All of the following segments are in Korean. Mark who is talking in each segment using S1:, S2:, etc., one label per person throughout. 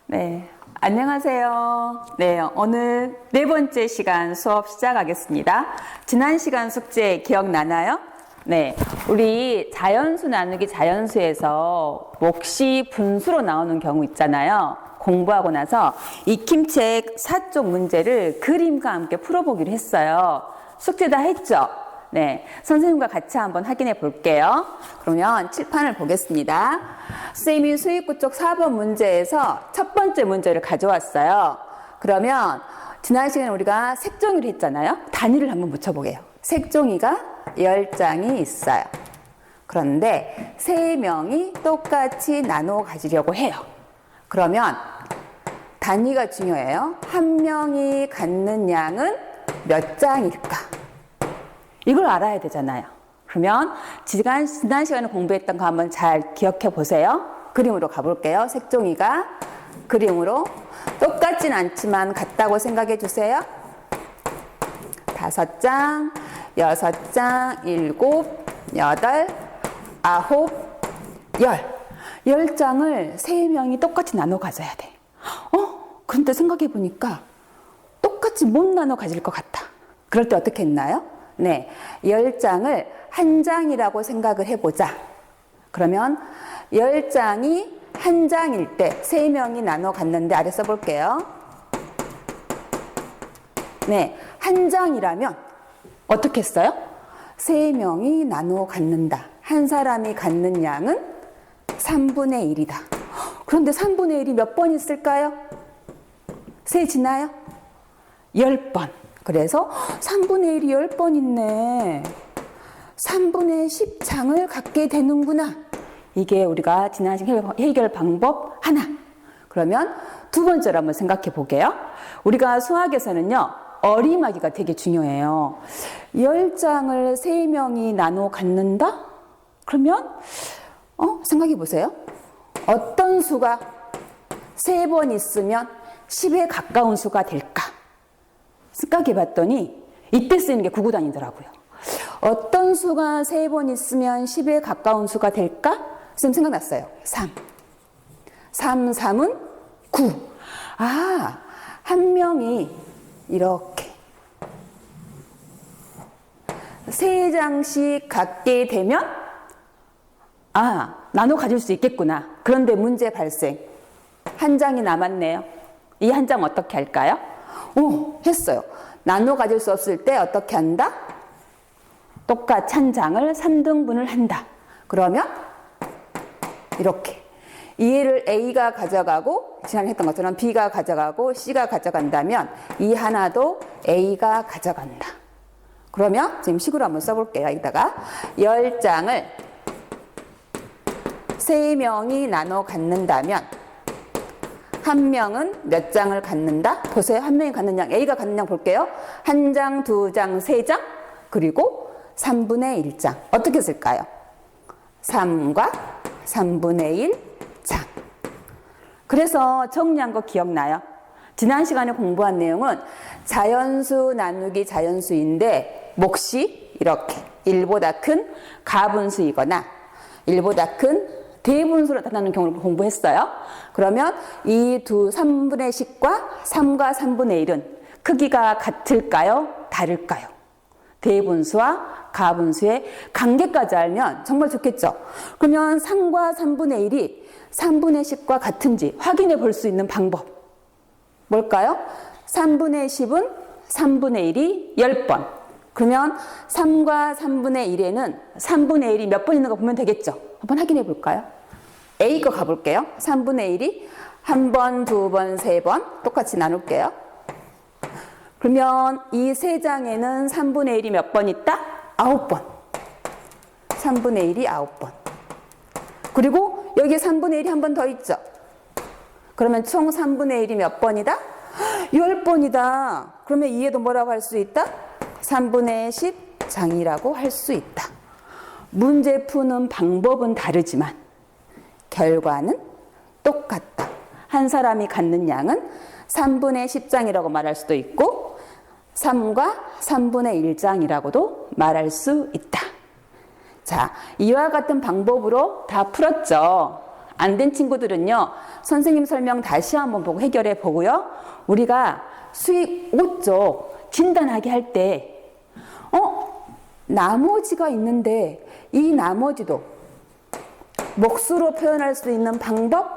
S1: 네, 안녕하세요. 네, 오늘 네 번째 시간 수업 시작하겠습니다. 지난 시간 숙제 기억나나요? 네, 우리 자연수 나누기 자연수에서 몫이 분수로 나오는 경우 있잖아요. 공부하고 나서 익힘책 4쪽 문제를 그림과 함께 풀어보기로 했어요. 숙제 다 했죠? 네, 선생님과 같이 한번 확인해 볼게요. 그러면 칠판을 보겠습니다. 선생님이 수익구 쪽 4번 문제에서 첫 번째 문제를 가져왔어요. 그러면 지난 시간에 우리가 색종이를 했잖아요. 단위를 한번 붙여보게요. 색종이가 10장이 있어요. 그런데 3명이 똑같이 나눠 가지려고 해요. 그러면 단위가 중요해요. 한 명이 갖는 양은 몇 장일까? 이걸 알아야 되잖아요. 그러면 지난 시간에 공부했던 거 한번 잘 기억해 보세요. 그림으로 가볼게요. 색종이가 그림으로 똑같진 않지만 같다고 생각해 주세요. 5장, 6장, 7, 8, 9, 10. 10장을 3명이 똑같이 나눠 가져야 돼. 그런데 생각해 보니까 똑같이 못 나눠 가질 것 같아. 그럴 때 어떻게 했나요? 네, 10장을 한 장이라고 생각을 해보자. 그러면 10장이 한 장일 때 3명이 나눠 갔는데 아래 써볼게요. 네, 한 장이라면 어떻게 했어요? 3명이 나눠 갖는다. 한 사람이 갖는 양은 3분의 1이다. 그런데 3분의 1이 몇 번 있을까요? 세지나요? 10번. 그래서 3분의 1이 10번 있네. 3분의 10장을 갖게 되는구나. 이게 우리가 지난 시간 해결 방법 하나. 그러면 두 번째로 한번 생각해 보게요. 우리가 수학에서는요, 어림하기가 되게 중요해요. 10장을 3명이 나눠 갖는다? 그러면 생각해 보세요. 어떤 수가 3번 있으면 10에 가까운 수가 될까? 생각해 봤더니 이때 쓰이는 게 구구단이더라고요. 어떤 수가 3번 있으면 10에 가까운 수가 될까? 선생님 생각났어요. 3. 3, 3은 9. 한 명이 이렇게 3장씩 갖게 되면 나눠 가질 수 있겠구나. 그런데 문제 발생. 한 장이 남았네요. 이 한 장 어떻게 할까요? 했어요. 나눠 가질 수 없을 때 어떻게 한다? 똑같이 한 장을 3등분을 한다. 그러면 이렇게 이해를 A가 가져가고 지난해 했던 것처럼 B가 가져가고 C가 가져간다면 이 하나도 A가 가져간다. 그러면 지금 식으로 한번 써볼게요. 여기다가 10장을 3명이 나눠 갖는다면 한 명은 몇 장을 갖는다? 보세요. 한 명이 갖는 양, A가 갖는 양 볼게요. 한 장, 2장, 3장, 그리고 3분의 1장. 어떻게 쓸까요? 3과 3분의 1장. 그래서 정리한 거 기억나요? 지난 시간에 공부한 내용은 자연수 나누기 자연수인데 몫이 이렇게 1보다 큰 가분수이거나 1보다 큰 대분수로 나타나는 경우를 공부했어요. 그러면 이 3분의 10과 3과 3분의 1은 크기가 같을까요? 다를까요? 대분수와 가분수의 관계까지 알면 정말 좋겠죠. 그러면 3과 3분의 1이 3분의 10과 같은지 확인해 볼 수 있는 방법. 뭘까요? 3분의 10은 3분의 1이 10번. 그러면 3과 3분의 1에는 3분의 1이 몇 번 있는 거 보면 되겠죠. 한번 확인해 볼까요? A 거 가볼게요. 3분의 1이 한 번, 2번, 3번 똑같이 나눌게요. 그러면 이 3장에는 3분의 1이 몇 번 있다? 9번. 3분의 1이 9번. 그리고 여기에 3분의 1이 한 번 더 있죠. 그러면 총 3분의 1이 몇 번이다? 10번이다. 그러면 이해도 뭐라고 할 수 있다? 3분의 10장이라고 할 수 있다. 문제 푸는 방법은 다르지만 결과는 똑같다. 한 사람이 갖는 양은 3분의 10장이라고 말할 수도 있고 3과 3분의 1장이라고도 말할 수 있다. 자, 이와 같은 방법으로 다 풀었죠. 안 된 친구들은요, 선생님 설명 다시 한번 보고 해결해 보고요. 우리가 수익 5쪽 진단하게 할 때, 나머지가 있는데 이 나머지도 몫으로 표현할 수 있는 방법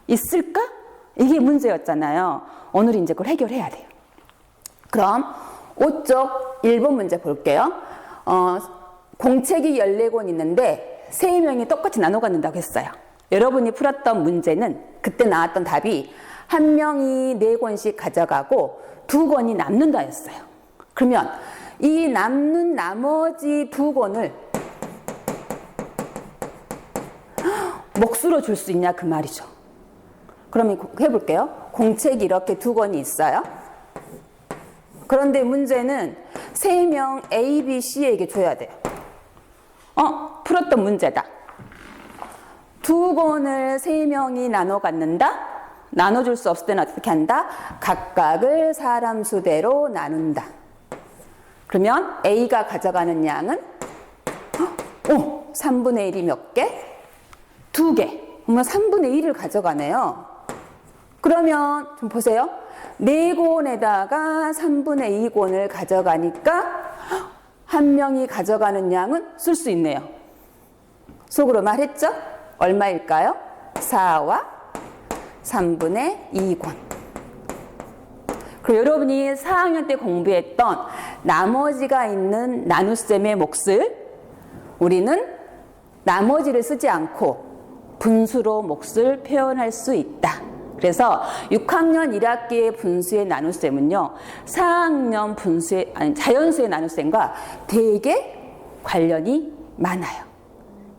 S1: 있을까? 이게 문제였잖아요. 오늘 이제 그걸 해결해야 돼요. 그럼 5쪽 1번 문제 볼게요. 공책이 14권 있는데 3명이 똑같이 나눠 갖는다고 했어요. 여러분이 풀었던 문제는 그때 나왔던 답이 한 명이 4권씩 가져가고 2권이 남는다 였어요. 그러면 이 남는 나머지 2권을 몫으로 줄 수 있냐 그 말이죠. 그러면 해볼게요. 공책이 이렇게 2권이 있어요. 그런데 문제는 3명 A, B, C에게 줘야 돼요. 풀었던 문제다. 2권을 3명이 나눠 갖는다. 나눠줄 수 없을 때는 어떻게 한다? 각각을 사람 수대로 나눈다. 그러면 A가 가져가는 양은 3분의 1이 몇 개? 2개. 그러면 3분의 1을 가져가네요. 그러면 좀 보세요. 4권에다가 3분의 2권을 가져가니까 한 명이 가져가는 양은 쓸 수 있네요. 속으로 말했죠? 얼마일까요? 4와 3분의 2권. 그리고 여러분이 4학년 때 공부했던 나머지가 있는 나눗셈의 몫을 우리는 나머지를 쓰지 않고 분수로 몫을 표현할 수 있다. 그래서 6학년 1학기의 분수의 나눗셈은요, 4학년 분수의, 자연수의 나눗셈과 되게 관련이 많아요.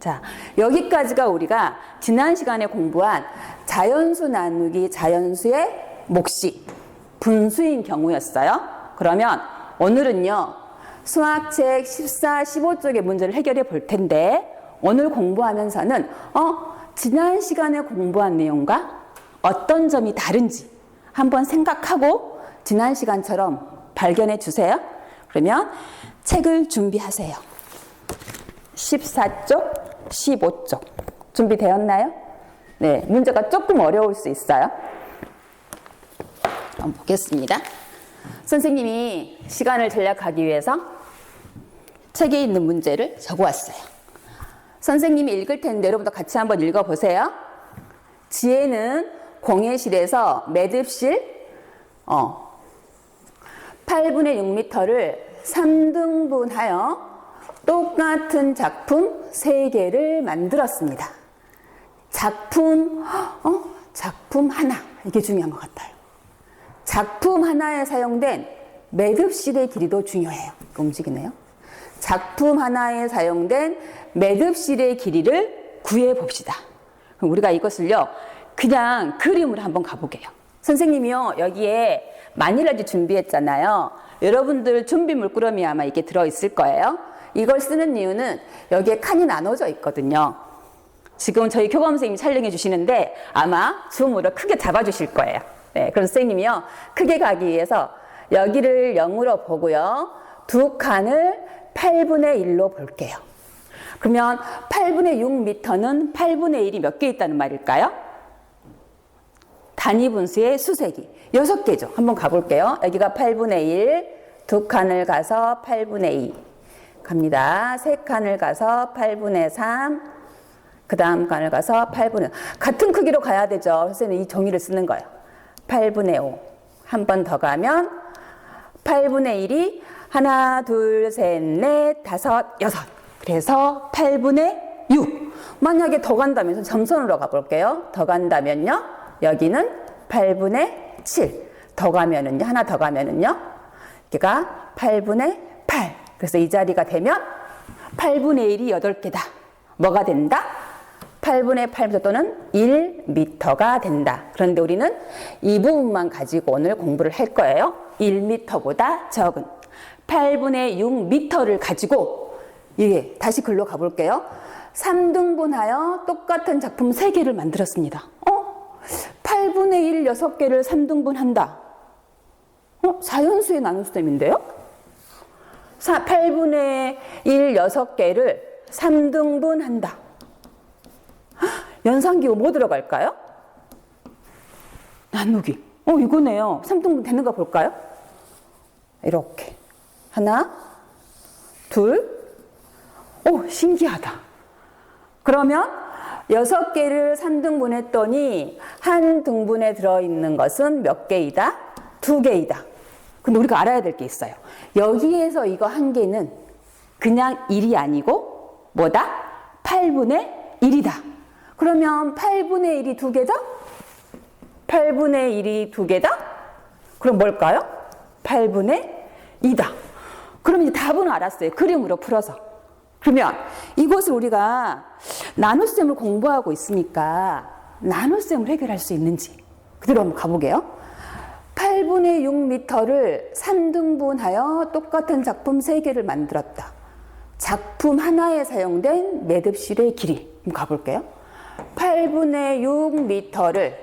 S1: 자, 여기까지가 우리가 지난 시간에 공부한 자연수 나누기 자연수의 몫이 분수인 경우였어요. 그러면 오늘은요, 수학책 14, 15쪽의 문제를 해결해 볼 텐데, 오늘 공부하면서는 지난 시간에 공부한 내용과 어떤 점이 다른지 한번 생각하고 지난 시간처럼 발견해 주세요. 그러면 책을 준비하세요. 14쪽, 15쪽 준비되었나요? 네, 문제가 조금 어려울 수 있어요. 한번 보겠습니다. 선생님이 시간을 절약하기 위해서 책에 있는 문제를 적어왔어요. 선생님이 읽을 텐데 여러분도 같이 한번 읽어보세요. 지혜는 공예실에서 매듭실 8분의 6m를 3등분하여 똑같은 작품 3개를 만들었습니다. 작품 하나, 이게 중요한 것 같아요. 작품 하나에 사용된 매듭실의 길이도 중요해요. 움직이네요. 작품 하나에 사용된 매듭실의 길이를 구해 봅시다. 그럼 우리가 이것을요, 그냥 그림으로 한번 가보게요. 선생님이요, 여기에 마닐라지 준비했잖아요. 여러분들 준비 물끄러미 아마 이게 들어있을 거예요. 이걸 쓰는 이유는 여기에 칸이 나눠져 있거든요. 지금 저희 교감 선생님이 촬영해 주시는데 아마 줌으로 크게 잡아주실 거예요. 네, 그래서 선생님이요, 크게 가기 위해서 여기를 0으로 보고요, 2칸을 8분의 1로 볼게요. 그러면 8분의 6m는 8분의 1이 몇 개 있다는 말일까요? 단위 분수의 수색이 6개죠. 한번 가볼게요. 여기가 8분의 1, 2칸을 가서 8분의 2 갑니다. 3칸을 가서 8분의 3, 그 다음 칸을 가서 8분의 5. 같은 크기로 가야 되죠. 선생님 이 종이를 쓰는 거예요. 8분의 5. 한 번 더 가면 8분의 1이 하나, 둘, 셋, 넷, 다섯, 여섯. 그래서 8분의 6. 만약에 더 간다면 점선으로 가볼게요. 더 간다면요, 여기는 8분의 7. 더 가면은요, 하나 더 가면은요, 여기가 8분의 8. 그래서 이 자리가 되면 8분의 1이 8개다. 뭐가 된다? 8분의 8m 또는 1m가 된다. 그런데 우리는 이 부분만 가지고 오늘 공부를 할 거예요. 1m보다 적은 8분의 6m를 가지고, 다시 글로 가볼게요. 3등분하여 똑같은 작품 3개를 만들었습니다. 8분의 1 6개를 3등분한다. 자연수의 나눗셈인데요? 8분의 1 6개를 3등분한다. 연산기호 뭐 들어갈까요? 나누기. 이거네요. 3등분 되는가 볼까요? 이렇게. 하나, 둘. 신기하다. 그러면 6개를 3등분 했더니 한 등분에 들어있는 것은 몇 개이다? 2개이다. 근데 우리가 알아야 될 게 있어요. 여기에서 이거 한 개는 그냥 1이 아니고 뭐다? 8분의 1이다. 그러면 8분의 1이 2개다? 8분의 1이 2개다? 그럼 뭘까요? 8분의 2다. 그럼 이제 답은 알았어요. 그림으로 풀어서. 그러면 이것을 우리가 나눗셈을 공부하고 있으니까 나눗셈을 해결할 수 있는지 그대로 한번 가보게요. 8분의 6m를 3등분하여 똑같은 작품 3개를 만들었다. 작품 하나에 사용된 매듭실의 길이. 한번 가볼게요. 8분의 6m를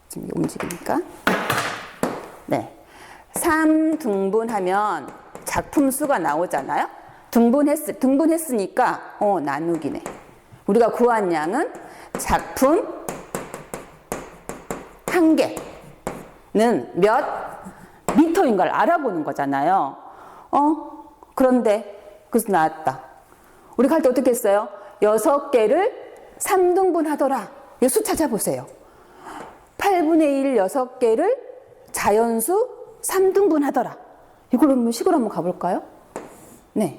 S1: 지금 움직이니까 3등분하면 작품 수가 나오잖아요. 등분했으니까 나누기네. 우리가 구한 양은 작품 한 개는 몇 미터인 걸 알아보는 거잖아요. 그런데 그래서 나왔다. 우리 갈 때 어떻게 했어요? 6개를 3등분 하더라. 이 수 찾아보세요. 8분의 1 6개를 자연수 3등분 하더라. 이걸로 한번 식으로 한번 가볼까요? 네.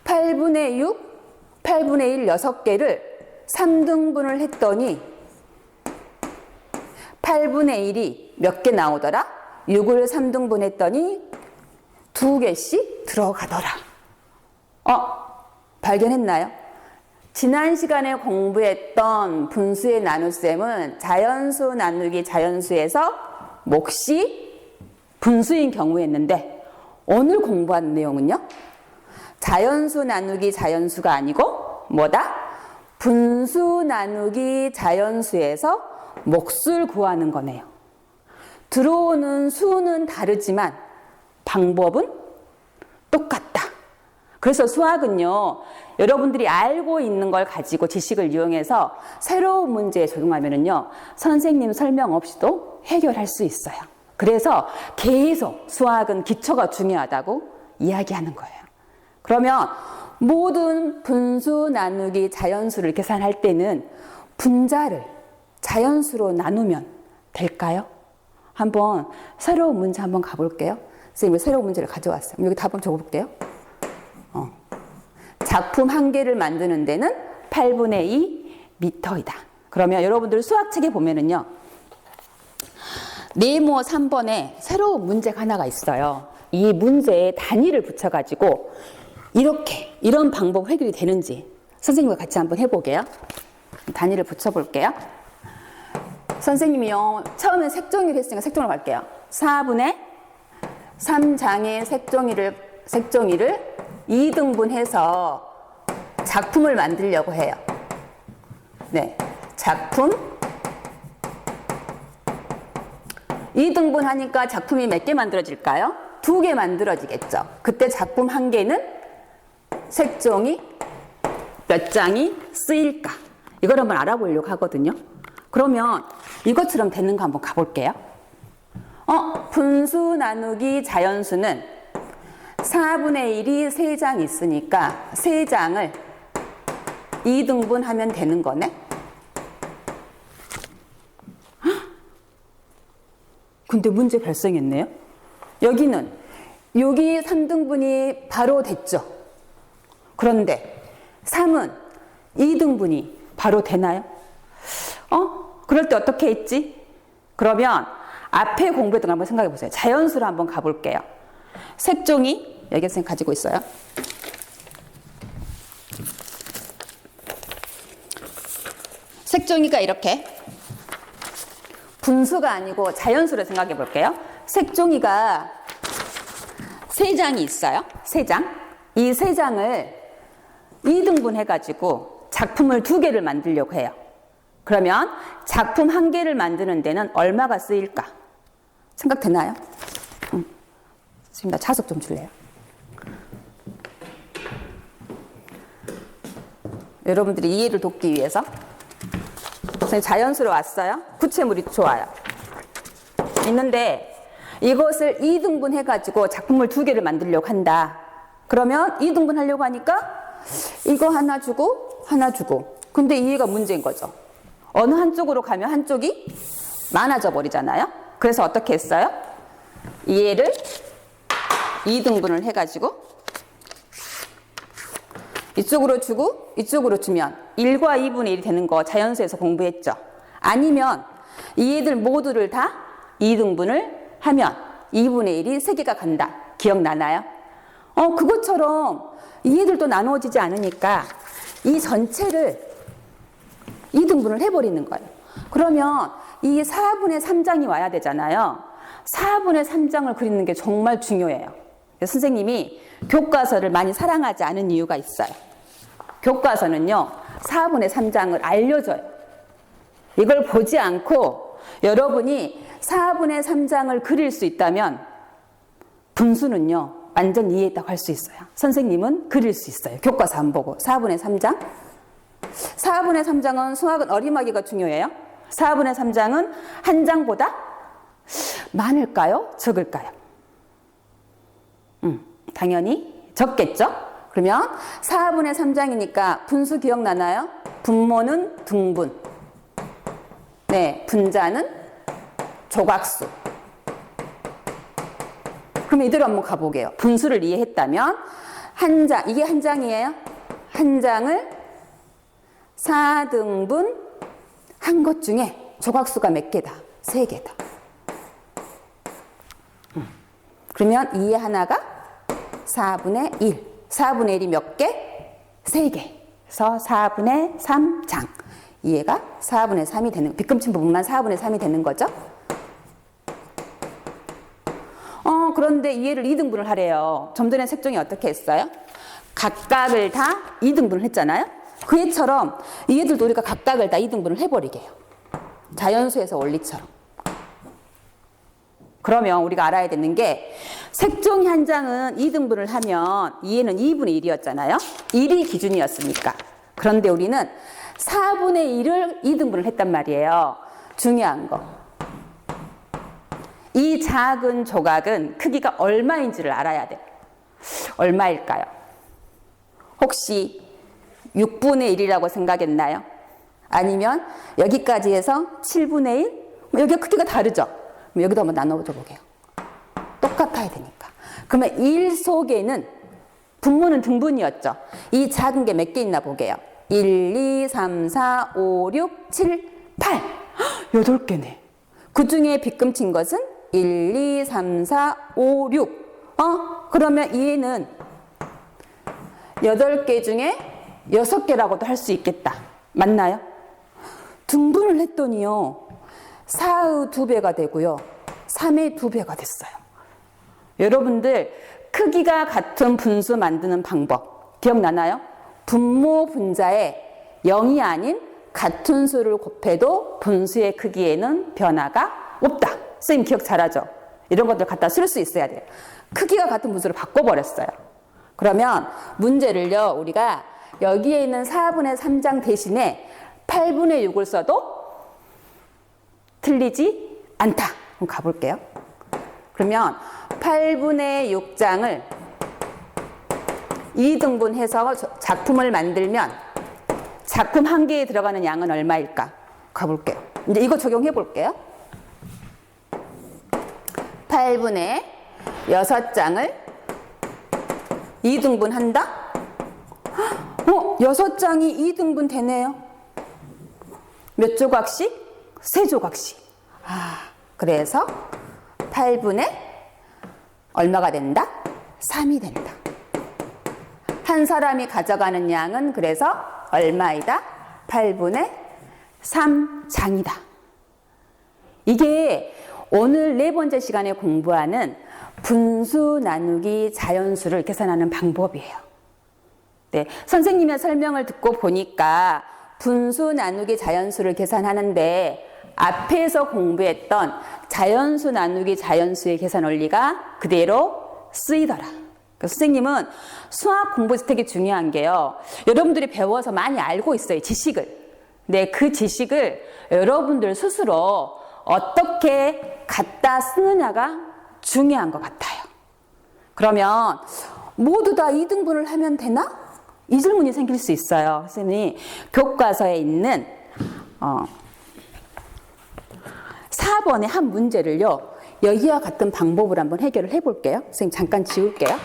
S1: 8분의 6, 8분의 1 6개를 3등분을 했더니 8분의 1이 몇 개 나오더라? 6을 3등분 했더니 2개씩 들어가더라. 발견했나요? 지난 시간에 공부했던 분수의 나눗셈은 자연수 나누기 자연수에서 몫이 분수인 경우였는데 오늘 공부한 내용은요? 자연수 나누기 자연수가 아니고 뭐다? 분수 나누기 자연수에서 몫을 구하는 거네요. 들어오는 수는 다르지만 방법은 똑같다. 그래서 수학은요, 여러분들이 알고 있는 걸 가지고 지식을 이용해서 새로운 문제에 적용하면은요, 선생님 설명 없이도 해결할 수 있어요. 그래서 계속 수학은 기초가 중요하다고 이야기하는 거예요. 그러면 모든 분수 나누기 자연수를 계산할 때는 분자를 자연수로 나누면 될까요? 한번 새로운 문제 한번 가볼게요. 선생님이 새로운 문제를 가져왔어요. 여기 답 한번 적어볼게요. 작품 한 개를 만드는 데는 8분의 2 미터이다. 그러면 여러분들 수학책에 보면은요, 네모 3번에 새로운 문제가 하나가 있어요. 이 문제에 단위를 붙여가지고 이런 방법 해결이 되는지 선생님과 같이 한번 해보게요. 단위를 붙여볼게요. 선생님이요, 처음에 색종이를 했으니까 색종이로 갈게요. 4분의 3장의 색종이를 2등분해서 작품을 만들려고 해요. 네, 작품 2등분 하니까 작품이 몇 개 만들어질까요? 2개 만들어지겠죠. 그때 작품 한 개는 색종이 몇 장이 쓰일까? 이걸 한번 알아보려고 하거든요. 그러면 이것처럼 되는 거 한번 가볼게요. 분수 나누기 자연수는 4분의 1이 3장 있으니까 3장을 2등분 하면 되는 거네. 근데 문제 발생했네요. 여기는 6이 3등분이 바로 됐죠. 그런데 3은 2등분이 바로 되나요? 그럴 때 어떻게 했지? 그러면 앞에 공부했던 걸 한번 생각해 보세요. 자연수로 한번 가볼게요. 색종이 여기 선생님 가지고 있어요. 색종이가 이렇게 분수가 아니고 자연수로 생각해 볼게요. 색종이가 3장이 있어요. 3장. 이 3장을 2등분 해가지고 작품을 2개를 만들려고 해요. 그러면 작품 1개를 만드는 데는 얼마가 쓰일까? 생각되나요? 지금 나 자석 좀 줄래요? 여러분들이 이해를 돕기 위해서. 선생님 자연수로 왔어요. 구체물이 좋아요. 있는데 이것을 2등분 해가지고 작품을 2개를 만들려고 한다. 그러면 2등분 하려고 하니까 이거 하나 주고 하나 주고. 근데 이해가 문제인 거죠. 어느 한쪽으로 가면 한쪽이 많아져 버리잖아요. 그래서 어떻게 했어요? 이해를 2등분을 해가지고 이쪽으로 주고 이쪽으로 주면 1과 2분의 1이 되는 거 자연수에서 공부했죠. 아니면 이 애들 모두를 다 2등분을 하면 2분의 1이 3개가 간다. 기억나나요? 그것처럼 이 애들도 나누어지지 않으니까 이 전체를 2등분을 해버리는 거예요. 그러면 이 4분의 3장이 와야 되잖아요. 4분의 3장을 그리는 게 정말 중요해요. 선생님이 교과서를 많이 사랑하지 않은 이유가 있어요. 교과서는요, 4분의 3장을 알려줘요. 이걸 보지 않고 여러분이 4분의 3장을 그릴 수 있다면 분수는요, 완전 이해했다고 할 수 있어요. 선생님은 그릴 수 있어요. 교과서 안 보고. 4분의 3장. 4분의 3장은 수학은 어림하기가 중요해요. 4분의 3장은 한 장보다 많을까요? 적을까요? 당연히 적겠죠? 그러면 4분의 3장이니까 분수 기억나나요? 분모는 등분. 네, 분자는 조각수. 그럼 이대로 한번 가보게요. 분수를 이해했다면 한 장, 이게 한 장이에요. 한 장을 4등분 한 것 중에 조각수가 몇 개다? 3개다. 그러면 이 하나가 4분의 1. 4분의 1이 몇 개? 3개. 그래서 4분의 3장. 이해가 4분의 3이 되는, 빗금친 부분만 4분의 3이 되는 거죠. 그런데 이해를 2등분을 하래요. 좀 전에 색종이 어떻게 했어요? 각각을 다 2등분을 했잖아요. 그 애처럼 이 애들도 우리가 각각을 다 2등분을 해버리게 해요. 자연수에서 원리처럼. 그러면 우리가 알아야 되는 게 색종이 한 장은 2등분을 하면 이해는 2분의 1이었잖아요. 1이 기준이었으니까. 그런데 우리는 4분의 1을 2등분을 했단 말이에요. 중요한 거. 이 작은 조각은 크기가 얼마인지를 알아야 돼요. 얼마일까요? 혹시 6분의 1이라고 생각했나요? 아니면 여기까지 해서 7분의 1? 여기가 크기가 다르죠? 그럼 여기도 한번 나눠줘 보게요. 똑같아야 되니까. 그러면 1 속에는 분모는 등분이었죠. 이 작은 게 몇 개 있나 보게요. 1, 2, 3, 4, 5, 6, 7, 8. 8개네. 그 중에 빗금친 것은 1, 2, 3, 4, 5, 6. 그러면 얘는 8개 중에 6개라고도 할 수 있겠다. 맞나요? 등분을 했더니요. 4의 2배가 되고요. 3의 2배가 됐어요. 여러분들 크기가 같은 분수 만드는 방법 기억나나요? 분모 분자에 0이 아닌 같은 수를 곱해도 분수의 크기에는 변화가 없다. 선생님 기억 잘하죠? 이런 것들 갖다 쓸 수 있어야 돼요. 크기가 같은 분수로 바꿔버렸어요. 그러면 문제를요. 우리가 여기에 있는 4분의 3장 대신에 8분의 6을 써도 틀리지 않다. 그럼 가볼게요. 그러면 8분의 6장을 2등분해서 작품을 만들면 작품 한 개에 들어가는 양은 얼마일까? 가볼게요. 이제 이거 적용해 볼게요. 8분의 6장을 2등분 한다? 6장이 2등분 되네요. 몇 조각씩? 3조각씩. 그래서 8분의 얼마가 된다? 3이 된다. 한 사람이 가져가는 양은 그래서 얼마이다? 8분의 3장이다. 이게 오늘 4번째 시간에 공부하는 분수 나누기 자연수를 계산하는 방법이에요. 네, 선생님의 설명을 듣고 보니까 분수 나누기 자연수를 계산하는데 앞에서 공부했던 자연수 나누기 자연수의 계산 원리가 그대로 쓰이더라. 선생님은 수학 공부 되게 중요한 게요. 여러분들이 배워서 많이 알고 있어요. 지식을. 네, 그 지식을 여러분들 스스로 어떻게 갖다 쓰느냐가 중요한 것 같아요. 그러면 모두 다 2등분을 하면 되나? 이 질문이 생길 수 있어요. 선생님이 교과서에 있는 4번의 한 문제를요. 여기와 같은 방법으로 한번 해결을 해볼게요. 선생님 잠깐 지울게요.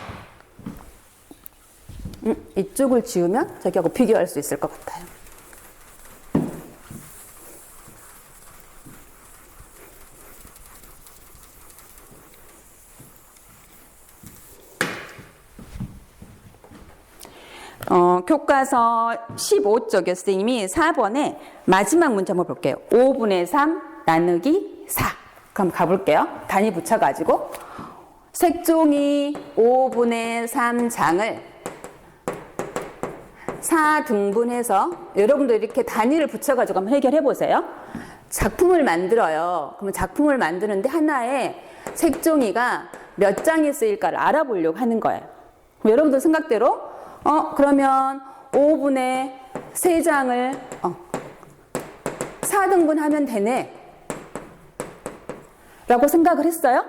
S1: 이쪽을 지우면 저기하고 비교할 수 있을 것 같아요. 교과서 15쪽에 선생님이 4번에 마지막 문제 한번 볼게요. 5분의 3 나누기 4. 그럼 가볼게요. 단위 붙여가지고 색종이 5분의 3장을 4등분해서 여러분들 이렇게 단위를 붙여가지고 한번 해결해 보세요. 작품을 만들어요. 그러면 작품을 만드는데 하나의 색종이가 몇 장이 쓰일까를 알아보려고 하는 거예요. 그럼 여러분들 생각대로 그러면 5분의 3장을 4등분하면 되네 라고 생각을 했어요.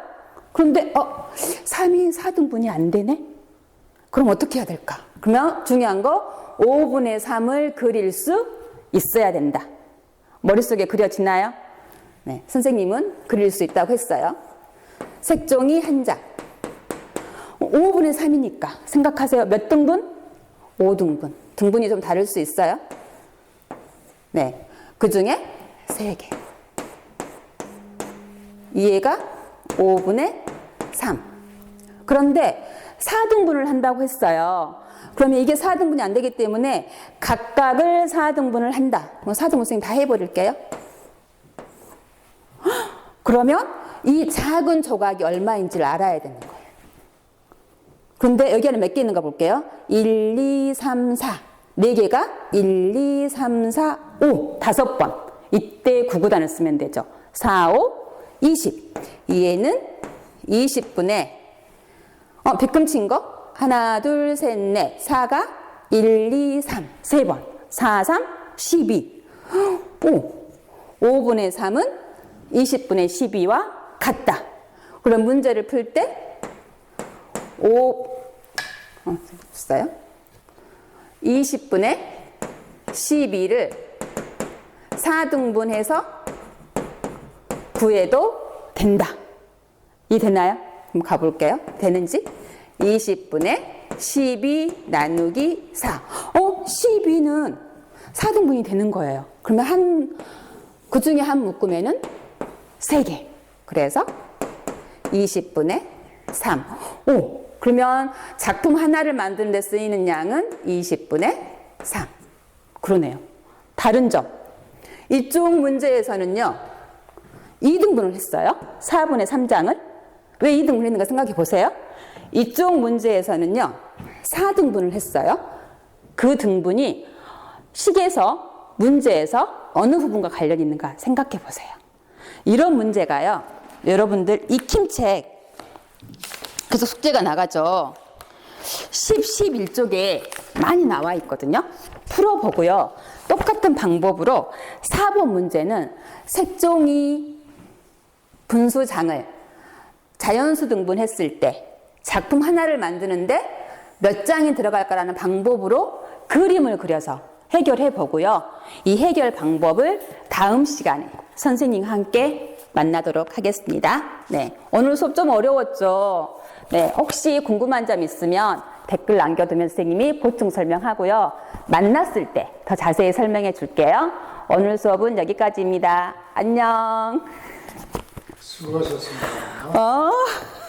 S1: 그런데 3이 4등분이 안 되네? 그럼 어떻게 해야 될까? 그러면 중요한 거 5분의 3을 그릴 수 있어야 된다. 머릿속에 그려지나요? 네, 선생님은 그릴 수 있다고 했어요. 색종이 한 장 5분의 3이니까 생각하세요. 몇 등분? 5등분. 등분이 좀 다를 수 있어요. 네, 그 중에 3개. 얘가 5분의 3. 그런데 4등분을 한다고 했어요. 그러면 이게 4등분이 안 되기 때문에 각각을 4등분을 한다. 4등분 선생님 다 해버릴게요. 그러면 이 작은 조각이 얼마인지를 알아야 되는 거예요. 그런데 여기 안에 몇 개 있는가 볼게요. 1, 2, 3, 4. 4개가 1, 2, 3, 4, 5. 5번. 이때 구구단을 쓰면 되죠. 4, 5, 20. 얘는 20분의 빗금친 거 하나, 둘, 셋, 넷. 4가 1, 2, 3. 3번. 4, 3, 12. 5분의 3은 20분의 12와 같다. 그럼 문제를 풀 때 20분의 12를 4등분해서 구해도 된다. 이 되나요? 그럼 가볼게요. 되는지? 20분의 12 나누기 4. 12는 4등분이 되는 거예요. 그러면 그 중에 한 묶음에는 3개. 그래서 20분의 3. 그러면 작품 하나를 만드는 데 쓰이는 양은 20분의 3. 그러네요. 다른 점. 이쪽 문제에서는요. 2등분을 했어요. 4분의 3장을. 왜 2등분을 했는가 생각해 보세요. 이쪽 문제에서는요. 4등분을 했어요. 그 등분이 식에서 문제에서 어느 부분과 관련이 있는가 생각해 보세요. 이런 문제가요. 여러분들 익힘책 그래서 숙제가 나가죠. 11쪽에 많이 나와 있거든요. 풀어보고요. 똑같은 방법으로 4번 문제는 색종이 분수장을 자연수 등분했을 때 작품 하나를 만드는데 몇 장이 들어갈까라는 방법으로 그림을 그려서 해결해 보고요. 이 해결 방법을 다음 시간에 선생님과 함께 만나도록 하겠습니다. 네, 오늘 수업 좀 어려웠죠? 네, 혹시 궁금한 점 있으면 댓글 남겨두면 선생님이 보충 설명하고요. 만났을 때 더 자세히 설명해 줄게요. 오늘 수업은 여기까지입니다. 안녕.
S2: 수고하셨습니다.